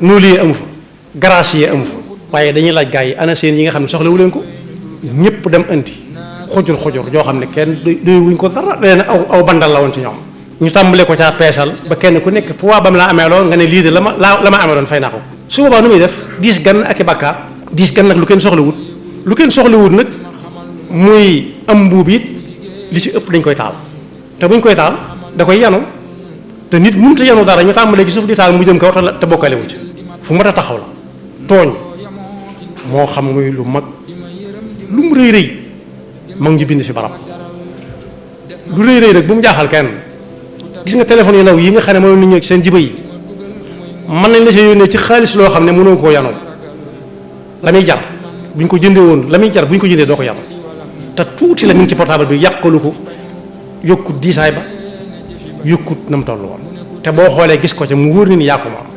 noolu amu fa grâce yi amu fa waaye dañuy laaj gaa yi ana seen yi nga xam ne soxlawu leen ko ñëpp dem indi xujur joo xam ne kenn doy wuñ ko dara leen aw bandal la woon ci ñoom ñu tàmbale ko caa peesal ba kenn ku nekk poids ba mu la amee lool nga ne lii de la ma amee doon fay naa ko su boobaa nu muy def diis gan ak i bàkkaar diis gan nag lu kenn soxlawut nag muy am mbuub it li ci ëpp dañ koy taal te buñ koy taal da koy yanu te nit mënut a yanu dara ñu tàmbalee ci suuf di taal mu jëm kaw te bokkale wu ci fu mat a taxaw la tooñ moo xam muy lu mag lu mu rëy rëy mag ñu bind fi barab lu rëy rëy rek bu mu jaaxal kenn gis nga téléphone yu ndaw yi nga xam ne mënoon nañu ci seen jiba yi mën nañ la see yónnee ci xaalis loo xam ne mënoo koo yanoo la muy jar buñ ko jëndee woon la muy jar buñ ko jëndee doo ko yanoo te tuuti la mi ngi ci portable bi yàqalu ko yokkut diisaay ba yokkut na mu toll woon te boo xoolee gis ko ca mu wóor ni yaa ko moom